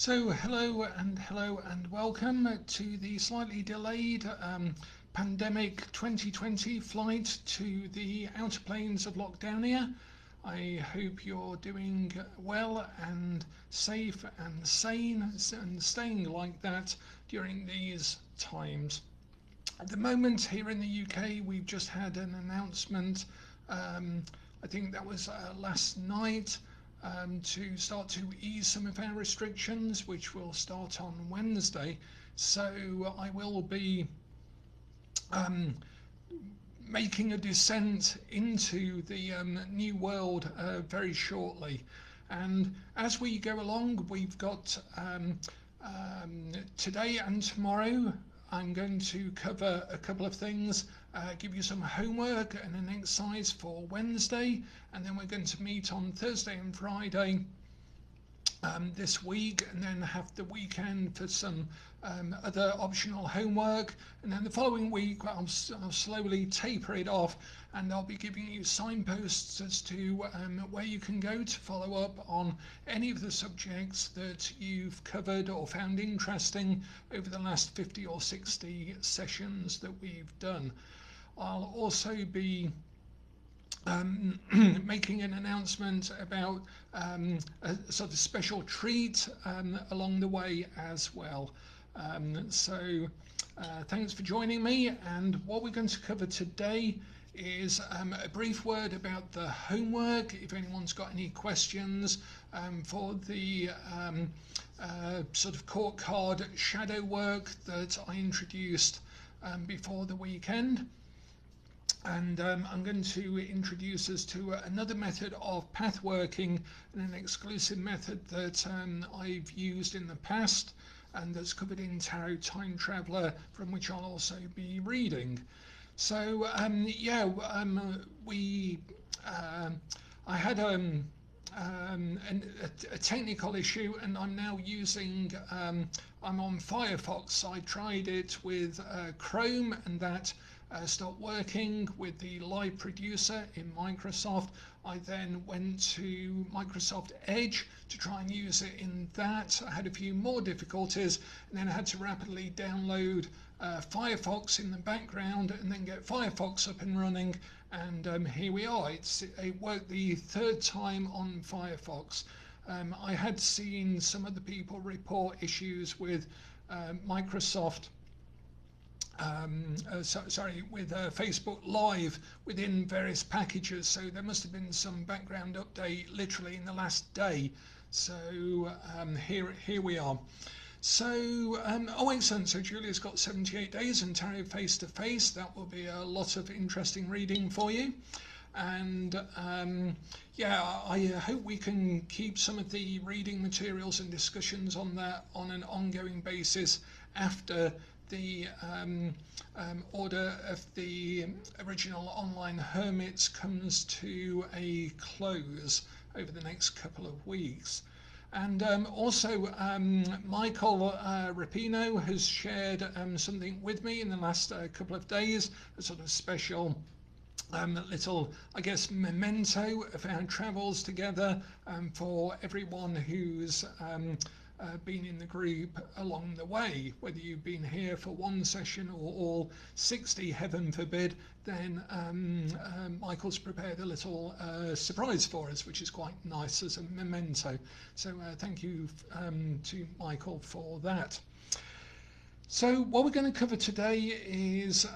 So hello and welcome to the slightly delayed pandemic 2020 flight to the outer plains of Lockdownia. I hope you're doing well and safe and sane and staying like that during these times. At the moment here in the UK, we've just had an announcement. I think that was last night, to start to ease some of our restrictions, which will start on Wednesday. So I will be making a descent into the new world very shortly. And as we go along, we've got today and tomorrow. I'm going to cover a couple of things, give you some homework and an exercise for Wednesday, and then we're going to meet on Thursday and Friday this week, and then have the weekend for some other optional homework, and then the following week I'll slowly taper it off, and I'll be giving you signposts as to where you can go to follow up on any of the subjects that you've covered or found interesting over the last 50 or 60 sessions that we've done. I'll also be making an announcement about a sort of special treat along the way as well. Thanks for joining me, and what we're going to cover today is a brief word about the homework, if anyone's got any questions for the sort of court card shadow work that I introduced before the weekend. And I'm going to introduce us to another method of path working, and an exclusive method that I've used in the past and that's covered in Tarot Time Traveller, from which I'll also be reading. So I had a technical issue, and I'm now using I'm on Firefox. I tried it with Chrome, and that stopped working with the live producer in Microsoft. I then went to Microsoft Edge to try and use it in that. I had a few more difficulties, and then I had to rapidly download Firefox in the background and then get Firefox up and running, and here we are. It worked the third time on Firefox. I had seen some other people report issues with Microsoft with Facebook Live within various packages, so there must have been some background update literally in the last day. So here we are. So excellent. So Julia's got 78 days and Tarot face to face. That will be a lot of interesting reading for you. And I hope we can keep some of the reading materials and discussions on that on an ongoing basis after the order of the original Online Hermits comes to a close over the next couple of weeks. And also Michael Rapino has shared something with me in the last couple of days, a sort of special little, I guess, memento of our travels together for everyone who's been in the group along the way. Whether you've been here for one session or all 60, heaven forbid, then Michael's prepared a little surprise for us, which is quite nice as a memento. So thank you to Michael for that. So what we're going to cover today is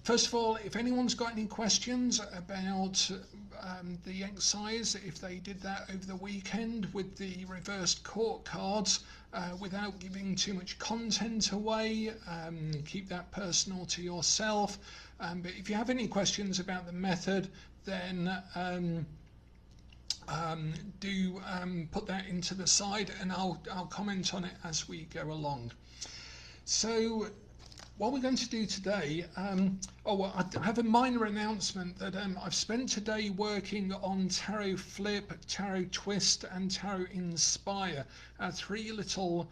first of all, if anyone's got any questions about the exercise, if they did that over the weekend with the reversed court cards, without giving too much content away, keep that personal to yourself. But if you have any questions about the method, then do put that into the side, and I'll comment on it as we go along. So what we're going to do today, I have a minor announcement that I've spent today working on Tarot Flip, Tarot Twist and Tarot Inspire, three little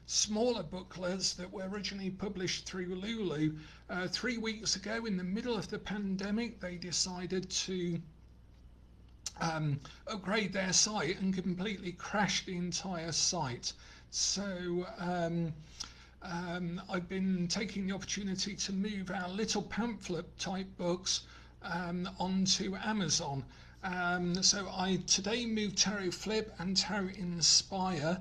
smaller booklets that were originally published through Lulu. 3 weeks ago, in the middle of the pandemic, they decided to upgrade their site and completely crash the entire site. So I've been taking the opportunity to move our little pamphlet type books onto Amazon. So I today moved Tarot Flip and Tarot Inspire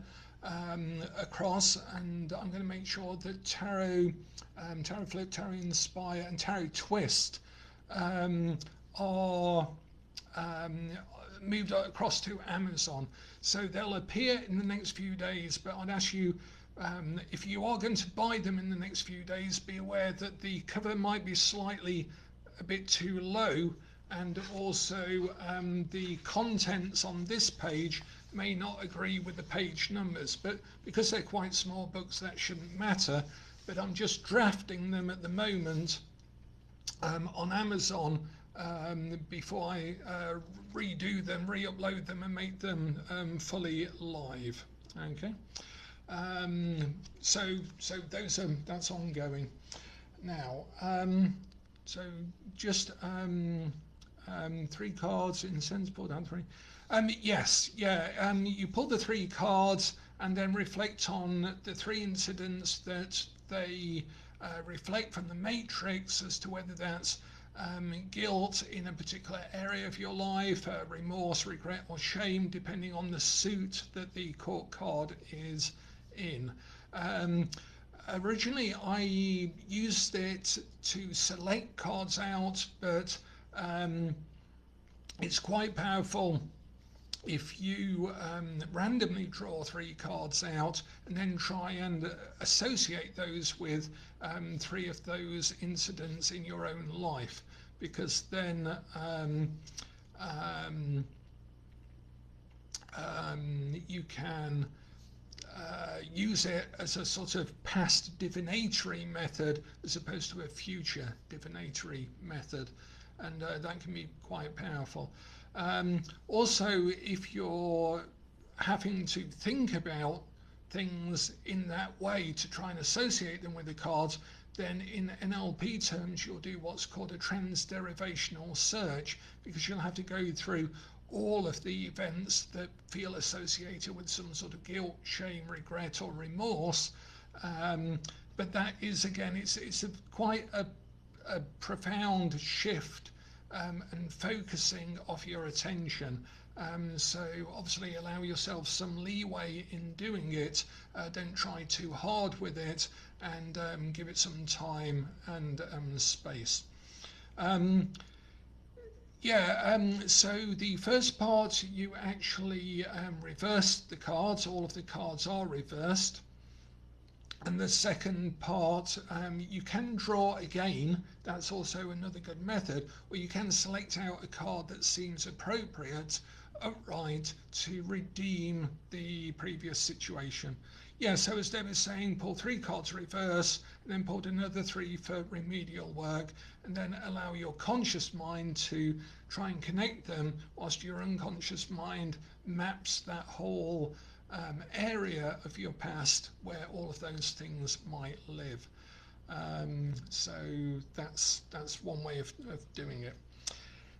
across, and I'm going to make sure that Tarot Flip, Tarot Inspire and Tarot Twist are moved across to Amazon. So they'll appear in the next few days, but I'd ask you, if you are going to buy them in the next few days, be aware that the cover might be slightly a bit too low, and also the contents on this page may not agree with the page numbers, but because they're quite small books, that shouldn't matter. But I'm just drafting them at the moment on Amazon before I redo them, re-upload them and make them fully live. Okay, so that's ongoing now. So just 3 cards in sense, pull down 3. Yes, yeah, you pull the 3 cards and then reflect on the 3 incidents that they reflect from the matrix as to whether that's guilt in a particular area of your life, remorse, regret or shame, depending on the suit that the court card is in. Originally I used it to select cards out, but it's quite powerful if you randomly draw 3 cards out and then try and associate those with 3 of those incidents in your own life, because then you can use it as a sort of past divinatory method as opposed to a future divinatory method, and that can be quite powerful. Also, if you're having to think about things in that way to try and associate them with the cards, then in NLP terms you'll do what's called a transderivational search, because you'll have to go through all of the events that feel associated with some sort of guilt, shame, regret or remorse. But that is, again, it's quite a profound shift and focusing of your attention. So obviously allow yourself some leeway in doing it. Don't try too hard with it, and give it some time and space. So the first part, you actually reverse the cards. All of the cards are reversed. And the second part, you can draw again. That's also another good method. Or you can select out a card that seems appropriate upright to redeem the previous situation. Yeah, so as Deb is saying, pull 3 cards reverse, and then pull another 3 for remedial work, and then allow your conscious mind to try and connect them, whilst your unconscious mind maps that whole area of your past where all of those things might live. So that's one way of doing it.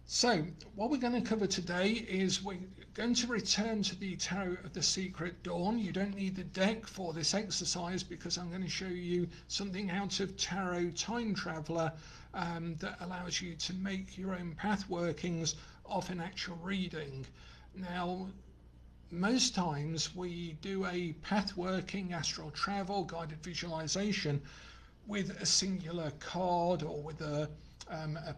So what we're going to cover today is we're going to return to the Tarot of the Secret Dawn. You don't need the deck for this exercise, because I'm going to show you something out of Tarot Time Traveler that allows you to make your own path workings of an actual reading. Now, most times we do a path working, astral travel, guided visualization with a singular card or with a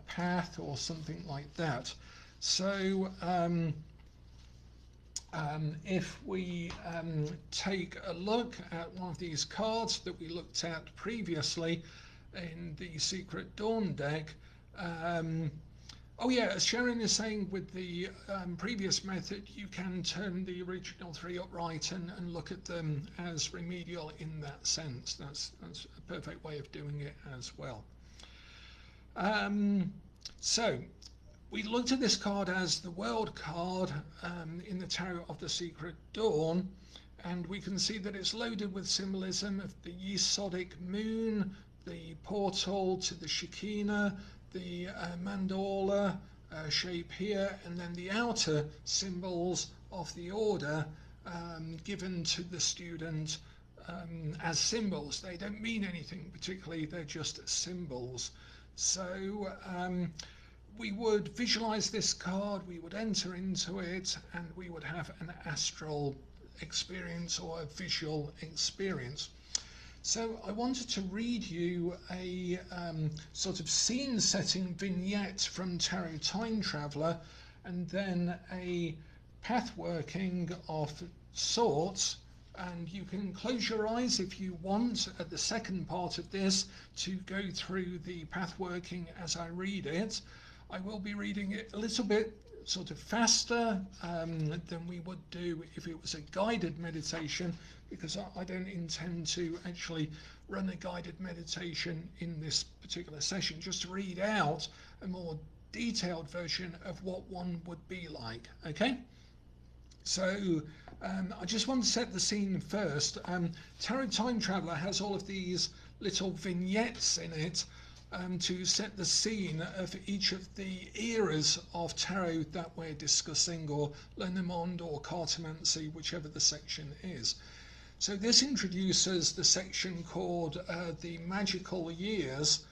path or something like that. So if we take a look at one of these cards that we looked at previously in the Secret Dawn deck, oh yeah, as Sharon is saying, with the previous method, you can turn the original 3 upright and look at them as remedial in that sense. That's a perfect way of doing it as well. So we looked at this card as the World card in the Tarot of the Secret Dawn, and we can see that it's loaded with symbolism of the Yesodic moon, the portal to the Shekinah, the mandala, shape here, and then the outer symbols of the order given to the student as symbols. They don't mean anything particularly, they're just symbols. So we would visualize this card, we would enter into it, and we would have an astral experience or a visual experience. So I wanted to read you a sort of scene setting vignette from Tarot Time Traveller, and then a path working of sorts. And you can close your eyes if you want at the second part of this to go through the path working as I read it. I will be reading it a little bit sort of faster than we would do if it was a guided meditation, because I don't intend to actually run a guided meditation in this particular session, just to read out a more detailed version of what one would be like. Okay, so I just want to set the scene first. Tarot Time Traveller has all of these little vignettes in it to set the scene of each of the eras of tarot that we're discussing, or Lenormand or Cartomancy, whichever the section is. So this introduces the section called the Magical Years,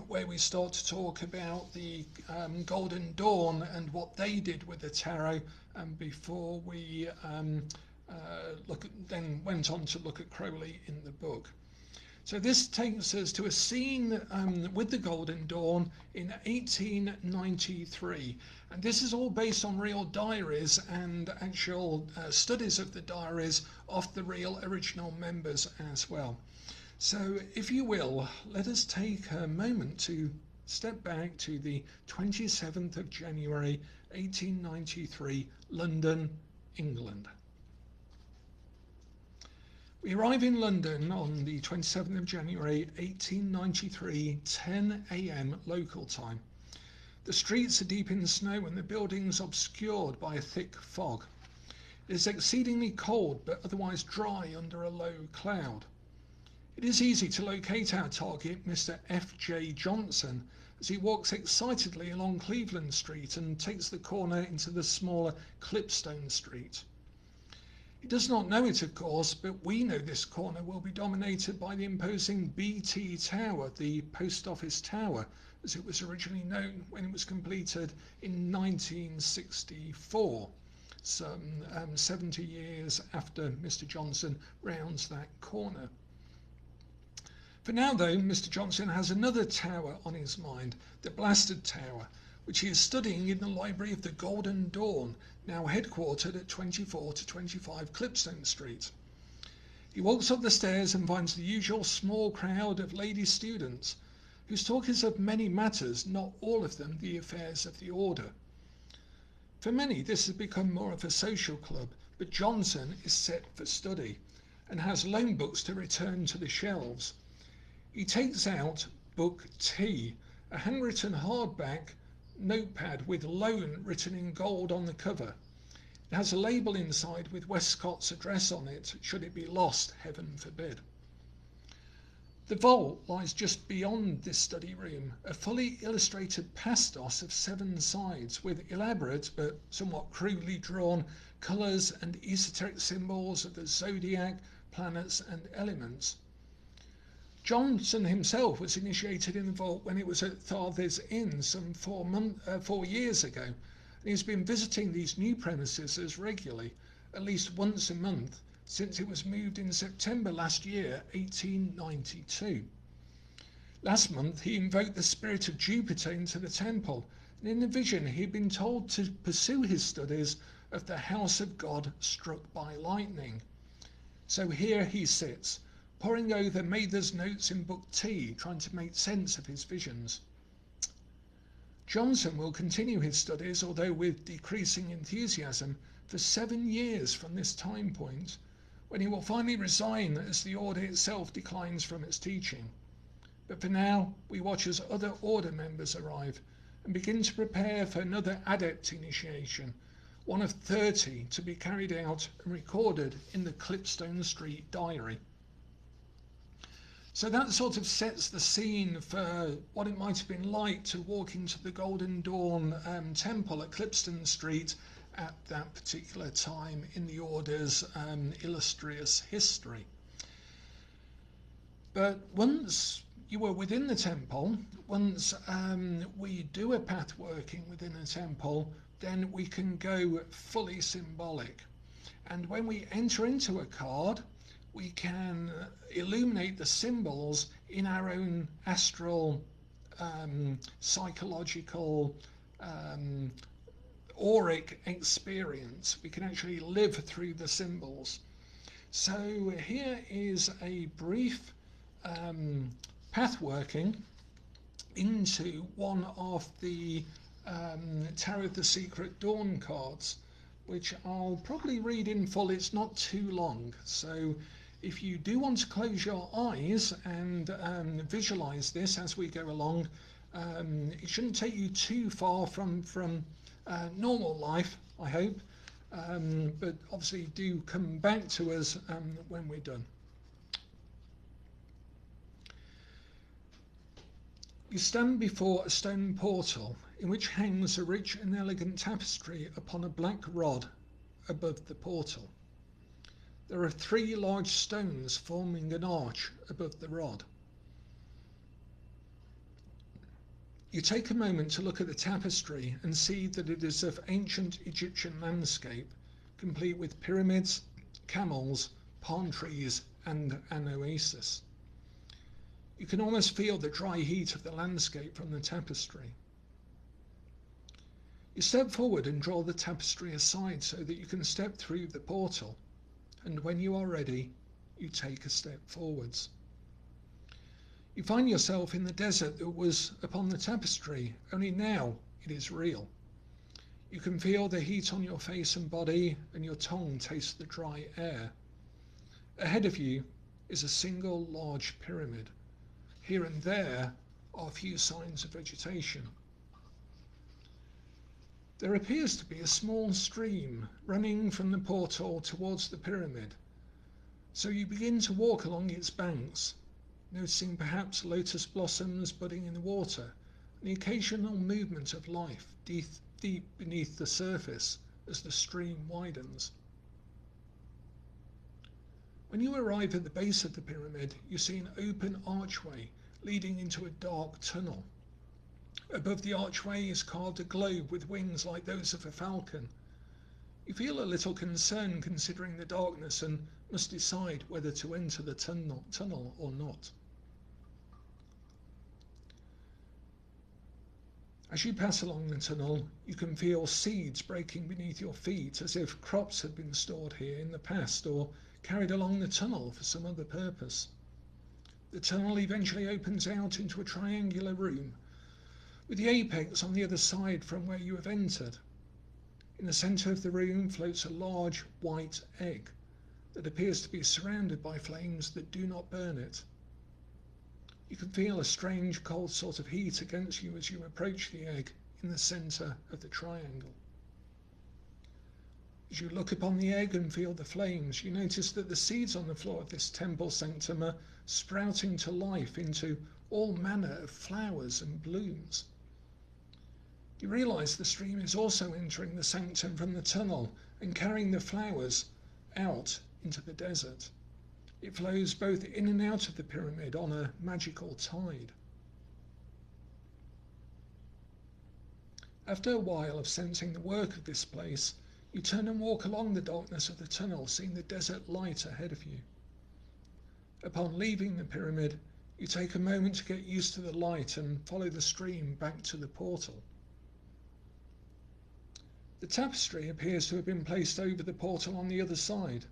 where we start to talk about the Golden Dawn and what they did with the tarot, before we then went on to look at Crowley in the book. So this takes us to a scene with the Golden Dawn in 1893, and this is all based on real diaries and actual studies of the diaries of the real original members as well. So if you will, let us take a moment to step back to the 27th of January 1893, London, England. We arrive in London on the 27th of January 1893, 10 a.m. local time. The streets are deep in snow and the buildings obscured by a thick fog. It is exceedingly cold but otherwise dry under a low cloud. It is easy to locate our target, Mr. F.J. Johnson, as he walks excitedly along Cleveland Street and takes the corner into the smaller Clipstone Street. He does not know it, of course, but we know this corner will be dominated by the imposing BT Tower, the Post Office Tower, as it was originally known when it was completed in 1964, some 70 years after Mr. Johnson rounds that corner. For now, though, Mr. Johnson has another tower on his mind, the Blasted Tower, which he is studying in the library of the Golden Dawn, now headquartered at 24 to 25 Clipstone Street. He walks up the stairs and finds the usual small crowd of lady students, whose talk is of many matters, not all of them the affairs of the order. For many this has become more of a social club, but Johnson is set for study, and has loan books to return to the shelves. He takes out Book T, a handwritten hardback notepad with loan written in gold on the cover. It has a label inside with Westcott's address on it, should it be lost, heaven forbid. The vault lies just beyond this study room, a fully illustrated pastos of 7 sides with elaborate but somewhat crudely drawn colours and esoteric symbols of the zodiac, planets and elements. Johnson himself was initiated in the vault when it was at Tharth's Inn some 4 years ago, and he's been visiting these new premises as regularly, at least once a month, since it was moved in September last year, 1892. Last month he invoked the spirit of Jupiter into the temple, and in a vision he had been told to pursue his studies of the house of God struck by lightning. So here he sits, poring over Mather's notes in Book T, trying to make sense of his visions. Johnson will continue his studies, although with decreasing enthusiasm, for 7 years from this time point, when he will finally resign as the order itself declines from its teaching. But for now, we watch as other order members arrive and begin to prepare for another adept initiation, one of 30 to be carried out and recorded in the Clipstone Street diary. So that sort of sets the scene for what it might have been like to walk into the Golden Dawn temple at Clipston Street at that particular time in the Order's illustrious history. But once you were within the temple, once we do a path working within a temple, then we can go fully symbolic. And when we enter into a card, we can illuminate the symbols in our own astral, psychological, auric experience. We can actually live through the symbols. So here is a brief path working into one of the Tarot of the Secret Dawn cards, which I'll probably read in full. It's not too long, so if you do want to close your eyes and visualize this as we go along, it shouldn't take you too far from normal life, I hope, but obviously do come back to us when we're done. You stand before a stone portal in which hangs a rich and elegant tapestry upon a black rod above the portal. There are 3 large stones forming an arch above the rod. You take a moment to look at the tapestry and see that it is of ancient Egyptian landscape, complete with pyramids, camels, palm trees, and an oasis. You can almost feel the dry heat of the landscape from the tapestry. You step forward and draw the tapestry aside so that you can step through the portal, and when you are ready, you take a step forwards. You find yourself in the desert that was upon the tapestry, only now it is real. You can feel the heat on your face and body, and your tongue tastes the dry air. Ahead of you is a single large pyramid. Here and there are a few signs of vegetation. There appears to be a small stream running from the portal towards the pyramid, so you begin to walk along its banks, noticing perhaps lotus blossoms budding in the water and the occasional movement of life deep beneath the surface as the stream widens. When you arrive at the base of the pyramid, you see an open archway leading into a dark tunnel. Above the archway is carved a globe with wings like those of a falcon. You feel a little concerned considering the darkness and must decide whether to enter the tunnel or not. As you pass along the tunnel, you can feel seeds breaking beneath your feet as if crops had been stored here in the past or carried along the tunnel for some other purpose. The tunnel eventually opens out into a triangular room, with the apex on the other side from where you have entered. In the centre of the room floats a large white egg that appears to be surrounded by flames that do not burn it. You can feel a strange cold sort of heat against you as you approach the egg in the centre of the triangle. As you look upon the egg and feel the flames, you notice that the seeds on the floor of this temple sanctum are sprouting to life into all manner of flowers and blooms. You realise the stream is also entering the sanctum from the tunnel and carrying the flowers out into the desert. It flows both in and out of the pyramid on a magical tide. After a while of sensing the work of this place, you turn and walk along the darkness of the tunnel, seeing the desert light ahead of you. Upon leaving the pyramid, you take a moment to get used to the light and follow the stream back to the portal. The tapestry appears to have been placed over the portal on the other side.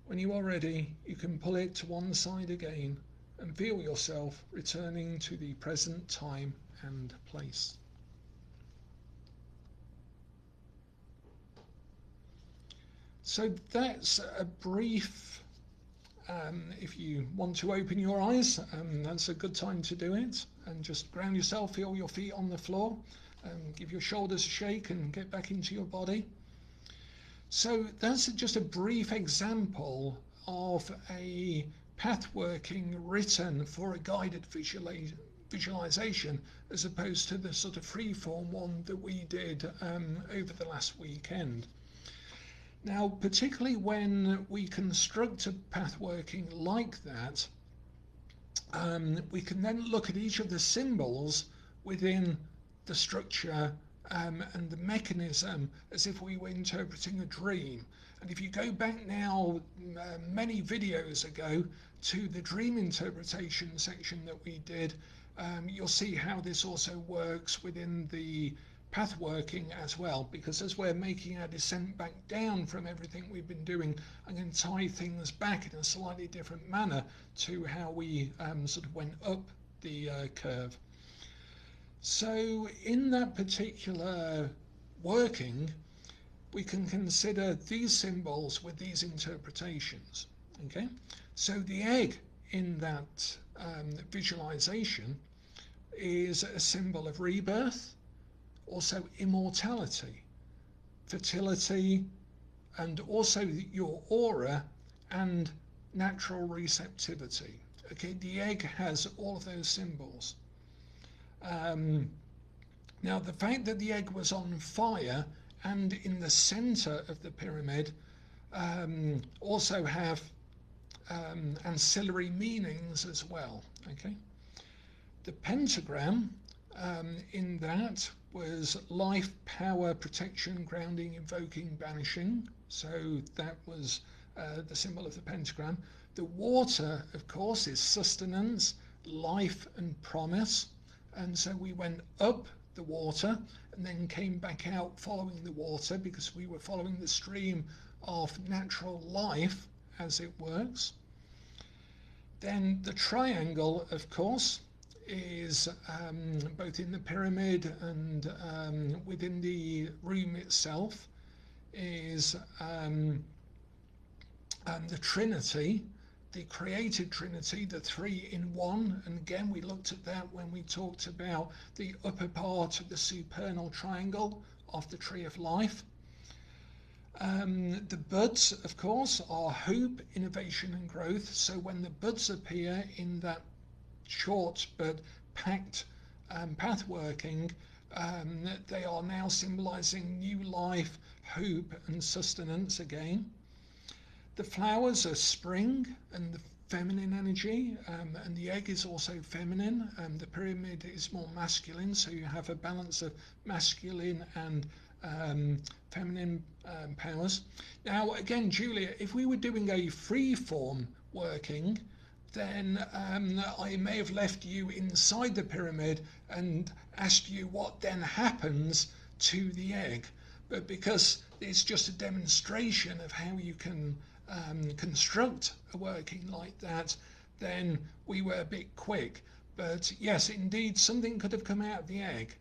When you are ready, you can pull it to one side again and feel yourself returning to the present time and place. So that's a brief, if you want to open your eyes, that's a good time to do it, and just ground yourself, feel your feet on the floor, give your shoulders a shake and get back into your body. So that's just a brief example of a path working written for a guided visualization, as opposed to the sort of freeform one that we did over the last weekend. Now, particularly when we construct a path working like that, we can then look at each of the symbols within the structure and the mechanism as if we were interpreting a dream. And if you go back now many videos ago to the dream interpretation section that we did, you'll see how this also works within the path working as well, because as we're making our descent back down from everything we've been doing, I'm going to tie things back in a slightly different manner to how we sort of went up the curve. So in that particular working, we can consider these symbols with these interpretations. Okay, so the egg in that visualization is a symbol of rebirth, also immortality, fertility, and also your aura and natural receptivity. Okay, the egg has all of those symbols. Now, the fact that the egg was on fire and in the center of the pyramid also have ancillary meanings as well. Okay, the pentagram in that was life, power, protection, grounding, invoking, banishing. So that was the symbol of the pentagram. The water, of course, is sustenance, life, and promise. And so we went up the water and then came back out following the water, because we were following the stream of natural life as it works. Then the triangle, of course, is both in the pyramid and within the room itself, is the Trinity, the created Trinity, the 3 in 1. And again, we looked at that when we talked about the upper part of the supernal triangle of the tree of life. The buds, of course, are hope, innovation, and growth. So when the buds appear in that short but packed path working, they are now symbolizing new life, hope, and sustenance again. The flowers are spring and the feminine energy, and the egg is also feminine. The pyramid is more masculine, so you have a balance of masculine and feminine powers. Now, again, Julia, if we were doing a free form working, then I may have left you inside the pyramid and asked you what then happens to the egg. But because it's just a demonstration of how you can construct a working like that, then we were a bit quick. But yes, indeed, something could have come out of the egg,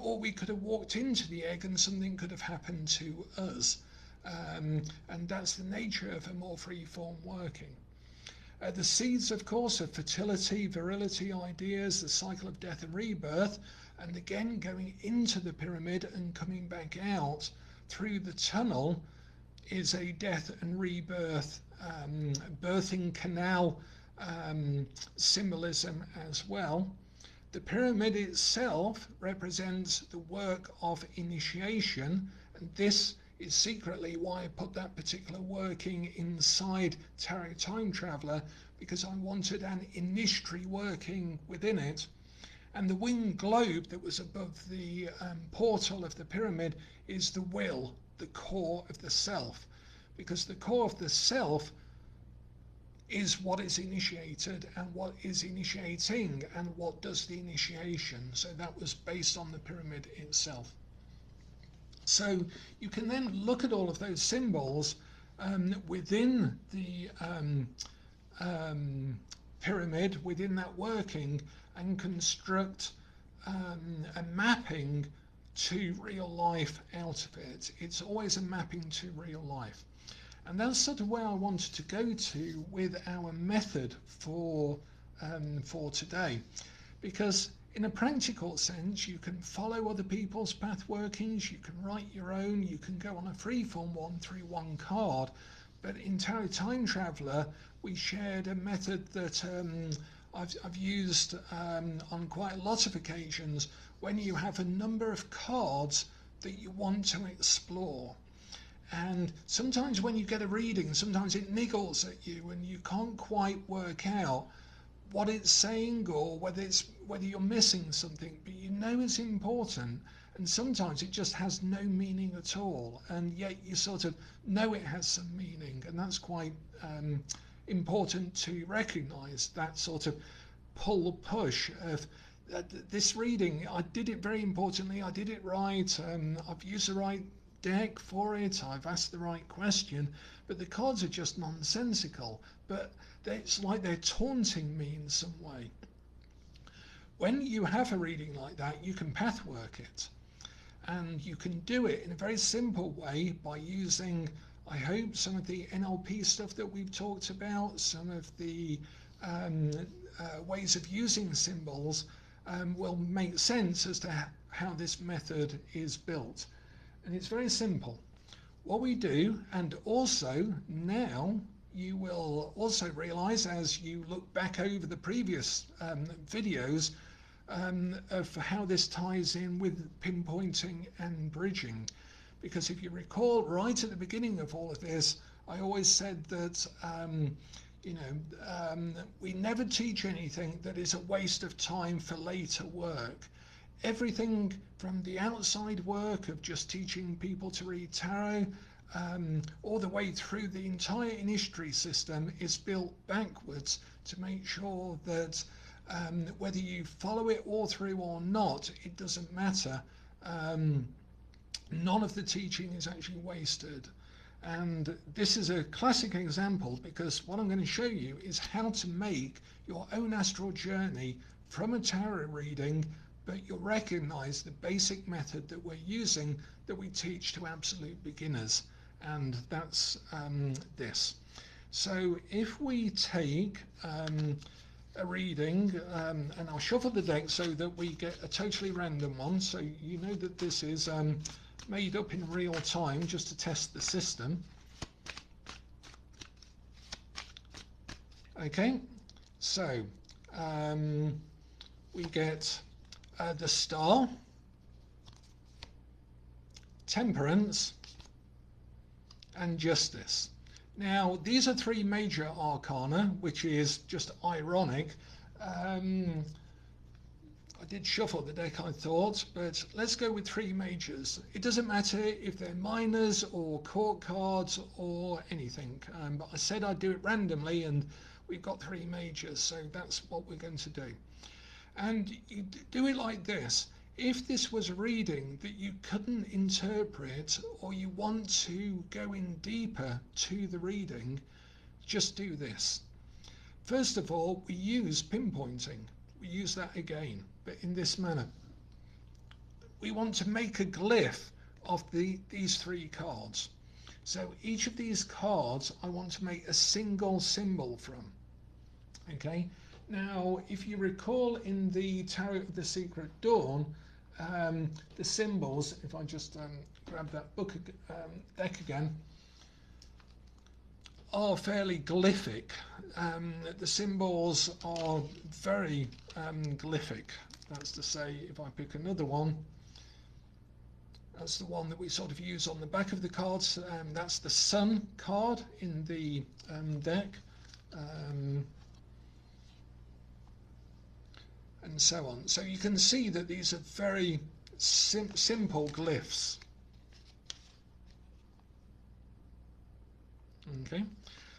or we could have walked into the egg and something could have happened to us. And that's the nature of a more free form working. The seeds, of course, of fertility, virility, ideas, the cycle of death and rebirth, and again going into the pyramid and coming back out through the tunnel is a death and rebirth, birthing canal symbolism as well. The pyramid itself represents the work of initiation, and this is secretly why I put that particular working inside Tarot Time Traveller, because I wanted an initiatory working within it. And the winged globe that was above the portal of the pyramid is the will, the core of the self, because the core of the self is what is initiated and what is initiating and what does the initiation. So that was based on the pyramid itself. So you can then look at all of those symbols within the pyramid, within that working, and construct a mapping to real life out of it. It's always a mapping to real life. And that's sort of where I wanted to go to with our method for today. Because in a practical sense, you can follow other people's path workings, you can write your own, you can go on a freeform one through one card. But in Tarot Time Traveller, we shared a method that I've used on quite a lot of occasions when you have a number of cards that you want to explore. And sometimes when you get a reading, sometimes it niggles at you and you can't quite work out what it's saying or whether you're missing something, but you know it's important, and sometimes it just has no meaning at all, and yet you sort of know it has some meaning, and that's quite important to recognize that sort of push of this reading. I did it very importantly, I did it right, I've used the right deck for it, I've asked the right question, but the cards are just nonsensical, but it's like they're taunting me in some way. When you have a reading like that, you can pathwork it, and you can do it in a very simple way by using, I hope, some of the NLP stuff that we've talked about, some of the ways of using symbols will make sense as to how this method is built. And it's very simple. What we do, and also now you will also realize as you look back over the previous videos of how this ties in with pinpointing and bridging. Because if you recall, right at the beginning of all of this, I always said that we never teach anything that is a waste of time for later work. Everything from the outside work of just teaching people to read tarot all the way through the entire initiatory system is built backwards to make sure that whether you follow it all through or not, it doesn't matter. None of the teaching is actually wasted. And this is a classic example, because what I'm going to show you is how to make your own astral journey from a tarot reading, but you'll recognize the basic method that we're using that we teach to absolute beginners, and that's this. So if we take a reading, and I'll shuffle the deck so that we get a totally random one, so you know that this is made up in real time just to test the system. Okay, so we get the Star, Temperance, and Justice. Now, these are three major arcana, which is just ironic. I did shuffle the deck, I thought, but let's go with three majors. It doesn't matter if they're minors or court cards or anything, but I said I'd do it randomly, and we've got three majors, so that's what we're going to do. And you do it like this. If this was a reading that you couldn't interpret, or you want to go in deeper to the reading, just do this. First of all, we use pinpointing. We use that again, but in this manner. We want to make a glyph of these three cards. So each of these cards I want to make a single symbol from. Okay, now if you recall in the Tarot of the Secret Dawn, the symbols, if I just grab that deck again, are fairly glyphic. The symbols are very glyphic. That's to say, if I pick another one, that's the one that we sort of use on the back of the cards. That's the Sun card in the deck, and so on. So you can see that these are very simple glyphs. Okay,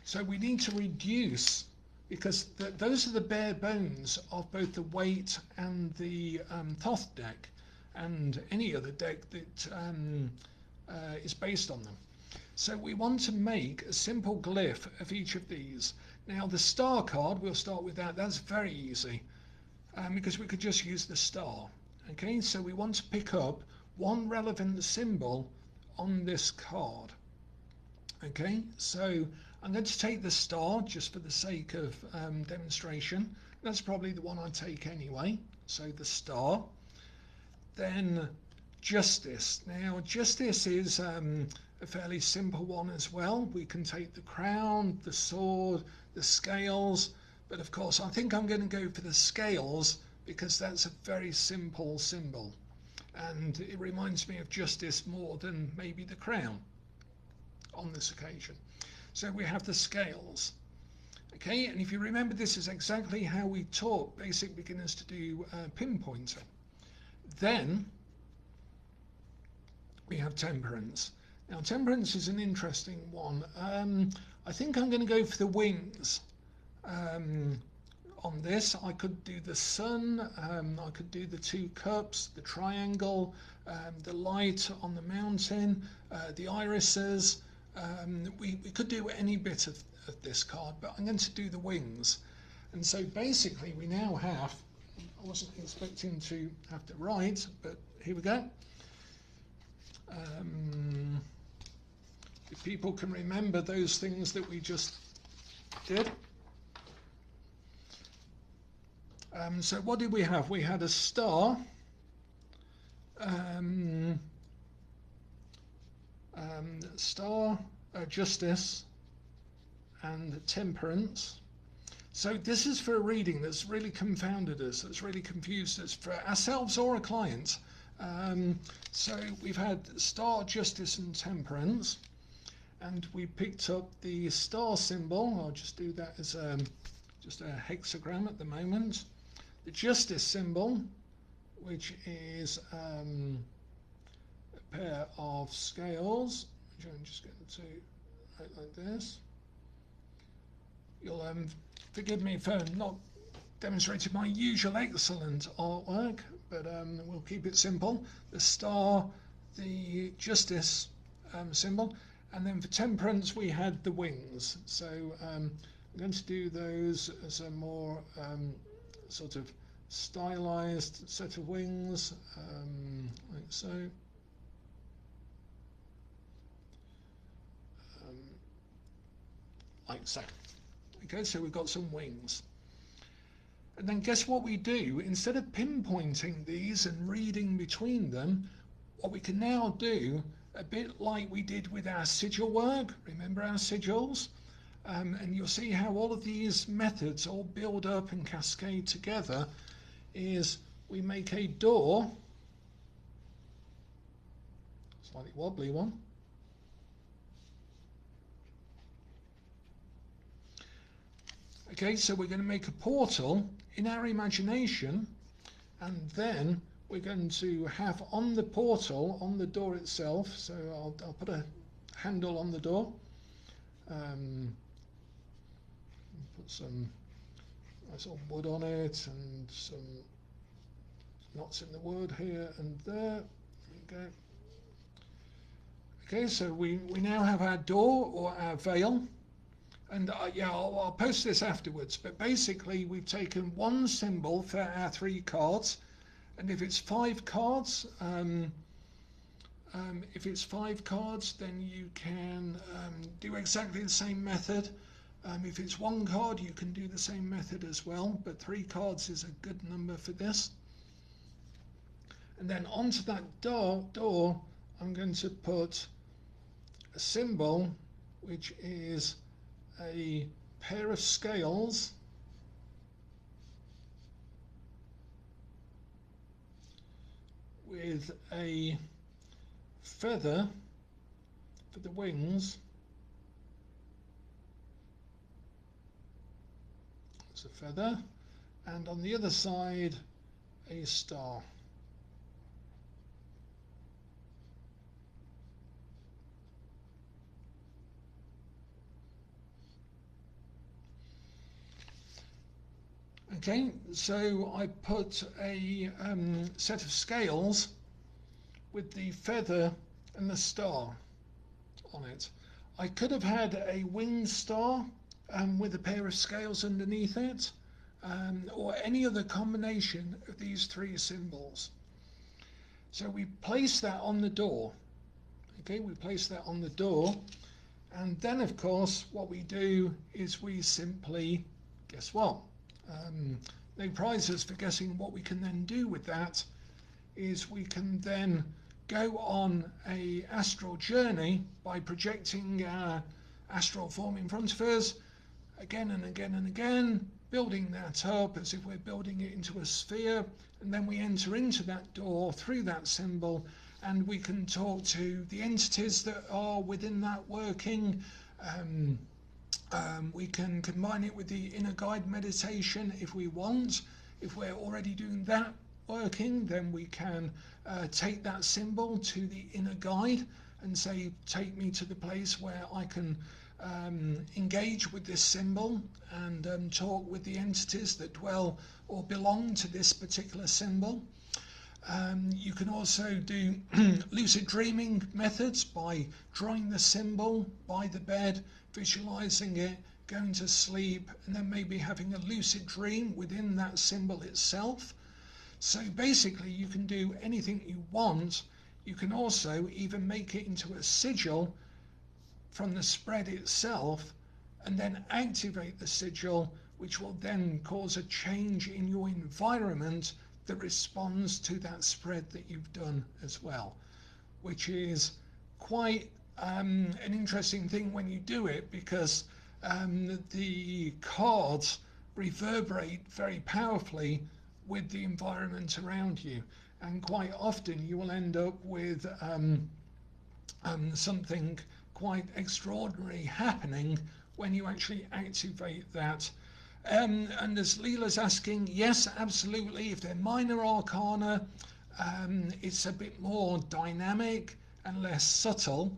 so we need to reduce, because those are the bare bones of both the Weight and the Thoth deck, and any other deck that is based on them. So we want to make a simple glyph of each of these. Now the Star card, we'll start with that. That's very easy, because we could just use the star. Okay, so we want to pick up one relevant symbol on this card. Okay, so I'm going to take the Star just for the sake of demonstration. That's probably the one I take anyway. So the Star. Then Justice. Now Justice is a fairly simple one as well. We can take the crown, the sword, the scales, but of course I think I'm going to go for the scales because that's a very simple symbol and it reminds me of justice more than maybe the crown on this occasion. So we have the scales. Okay, and if you remember, this is exactly how we taught basic beginners to do pinpointing. Then we have temperance. Now temperance is an interesting one. I think I'm going to go for the wings. On this I could do the sun, I could do the two cups, the triangle, the light on the mountain, the irises. We could do any bit of this card, but I'm going to do the wings. And so basically we now have, I wasn't expecting to have to write, but here we go. If people can remember those things that we just did. So what did we have? We had a star, justice, and temperance. So this is for a reading that's really confounded us, that's really confused us for ourselves or a client. So we've had star, justice, and temperance, and we picked up the star symbol. I'll just do that as just a hexagram at the moment. The justice symbol, which is a pair of scales, which I'm just going to write like this. You'll forgive me for not demonstrating my usual excellent artwork, but we'll keep it simple. The star, the justice symbol, and then for temperance we had the wings. So I'm going to do those as a more sort of stylized set of wings, like so. Like so. Okay, so we've got some wings. And then guess what we do? Instead of pinpointing these and reading between them, what we can now do, a bit like we did with our sigil work, remember our sigils? And you'll see how all of these methods all build up and cascade together, is we make a door, slightly wobbly one, okay, so we're going to make a portal in our imagination, and then we're going to have on the portal, on the door itself, so I'll put a handle on the door, put some nice old wood on it and some knots in the wood here and there. There we go. Okay, so we now have our door or our veil. And yeah, I'll post this afterwards, but basically we've taken one symbol for our 3 cards, and if it's 5 cards, then you can do exactly the same method. If it's 1 card, you can do the same method as well, but 3 cards is a good number for this. And then onto that door, I'm going to put a symbol which is a pair of scales with a feather for the wings. It's a feather, and on the other side a star. Okay, so I put a set of scales with the feather and the star on it. I could have had a winged star with a pair of scales underneath it, or any other combination of these 3 symbols. So we place that on the door. Okay, we place that on the door, and then of course what we do is we simply, guess what? No prizes for guessing what we can then do with that is we can then go on a astral journey by projecting our astral form in front of us again and again and again, building that up as if we're building it into a sphere, and then we enter into that door through that symbol, and we can talk to the entities that are within that working. We can combine it with the inner guide meditation if we want. If we're already doing that working, then we can take that symbol to the inner guide and say, take me to the place where I can engage with this symbol and talk with the entities that dwell or belong to this particular symbol. You can also do lucid dreaming methods by drawing the symbol by the bed, visualizing it, going to sleep, and then maybe having a lucid dream within that symbol itself. So basically you can do anything you want. You can also even make it into a sigil from the spread itself and then activate the sigil, which will then cause a change in your environment that responds to that spread that you've done as well, which is quite an interesting thing when you do it, because the cards reverberate very powerfully with the environment around you, and quite often you will end up with something quite extraordinary happening when you actually activate that. And as Leela's asking, yes, absolutely, if they're minor arcana, it's a bit more dynamic and less subtle.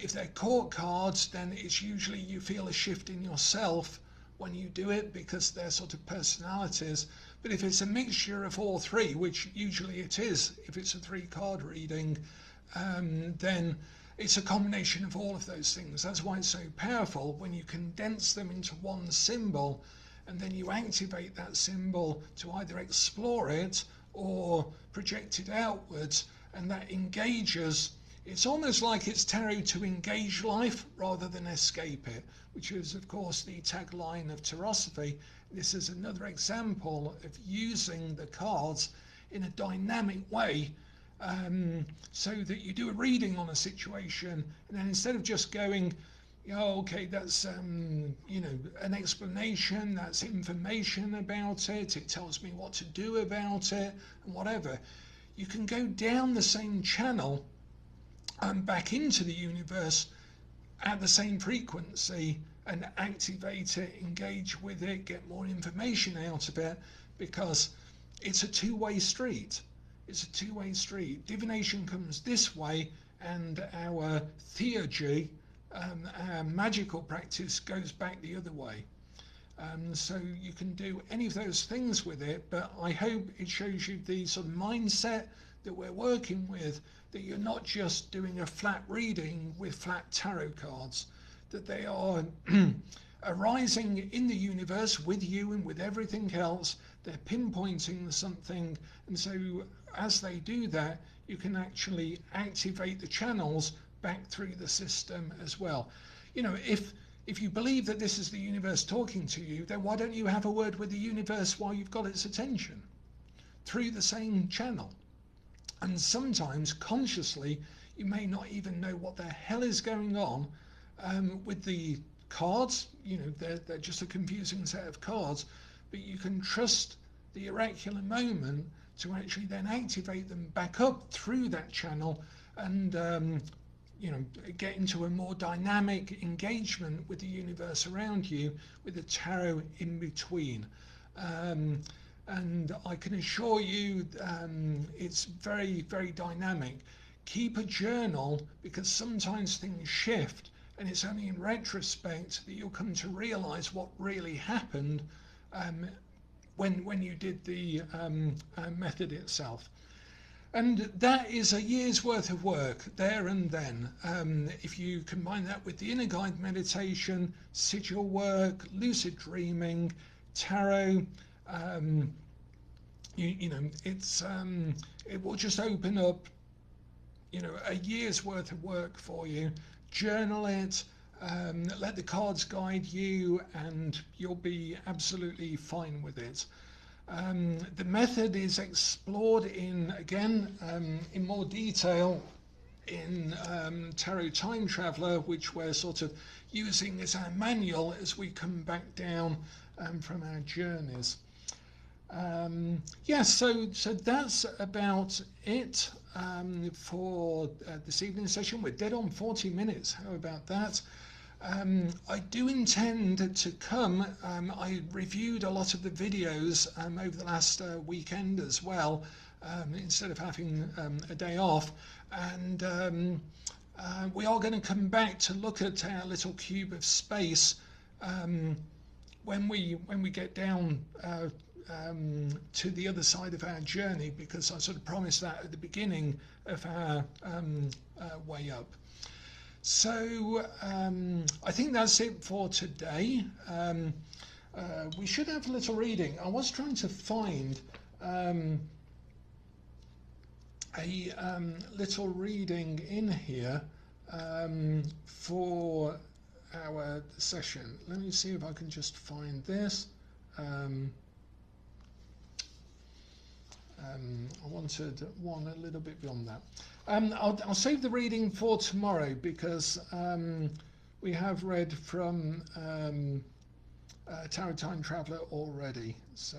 If they're court cards, then it's usually you feel a shift in yourself when you do it, because they're sort of personalities. But if it's a mixture of all three, which usually it is, if it's a 3-card reading, then it's a combination of all of those things. That's why it's so powerful when you condense them into one symbol, and then you activate that symbol to either explore it or project it outwards, and that engages. It's almost like it's tarot to engage life rather than escape it, which is of course the tagline of Tarosophy. This is another example of using the cards in a dynamic way, so that you do a reading on a situation, and then instead of just going, oh, okay, that's you know, an explanation, that's information about it, it tells me what to do about it and whatever, you can go down the same channel and back into the universe at the same frequency and activate it, engage with it, get more information out of it, because it's a two-way street. It's a two-way street. Divination comes this way, and our theurgy, our magical practice, goes back the other way. So you can do any of those things with it, but I hope it shows you the sort of mindset that we're working with, that you're not just doing a flat reading with flat tarot cards, that they are arising in the universe with you and with everything else. They're pinpointing something, and so as they do that, you can actually activate the channels back through the system as well. You know, if you believe that this is the universe talking to you, then why don't you have a word with the universe while you've got its attention through the same channel? And sometimes consciously you may not even know what the hell is going on with the cards. You know, they're just a confusing set of cards, but you can trust the oracular moment to actually then activate them back up through that channel, and you know, get into a more dynamic engagement with the universe around you, with the tarot in between. And I can assure you it's very, very dynamic. Keep a journal, because sometimes things shift, and it's only in retrospect that you'll come to realize what really happened when you did the method itself. And that is a year's worth of work there and then. If you combine that with the inner guide meditation, sigil work, lucid dreaming, tarot, you know, it's it will just open up, you know, a year's worth of work for you. Journal it, let the cards guide you, and you'll be absolutely fine with it. The method is explored in more detail in Tarot Time Traveller, which we're sort of using as our manual as we come back down from our journeys. So that's about it for this evening session. We're dead on 40 minutes. How about that? I do intend to come. I reviewed a lot of the videos over the last weekend as well, instead of having a day off, and we are going to come back to look at our little cube of space when we get down to the other side of our journey, because I sort of promised that at the beginning of our way up. So I think that's it for today. We should have a little reading. I was trying to find a little reading in here for our session. Let me see if I can just find this. I wanted one a little bit beyond that. I'll save the reading for tomorrow, because we have read from Tarot Time Traveller already, so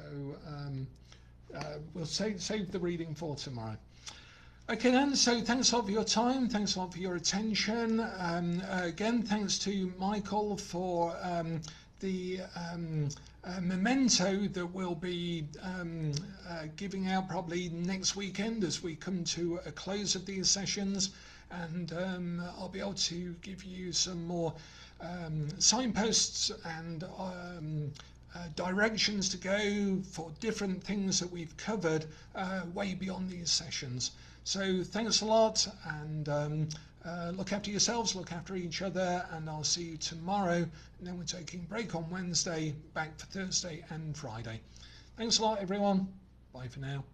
we'll save the reading for tomorrow. Okay then, so thanks a lot for your time, thanks a lot for your attention. Again, thanks to Michael for the memento that we'll be giving out probably next weekend as we come to a close of these sessions, and I'll be able to give you some more signposts and directions to go for different things that we've covered way beyond these sessions. So thanks a lot, and look after yourselves, look after each other, and I'll see you tomorrow. And then we're taking a break on Wednesday, back for Thursday and Friday. Thanks a lot, everyone. Bye for now.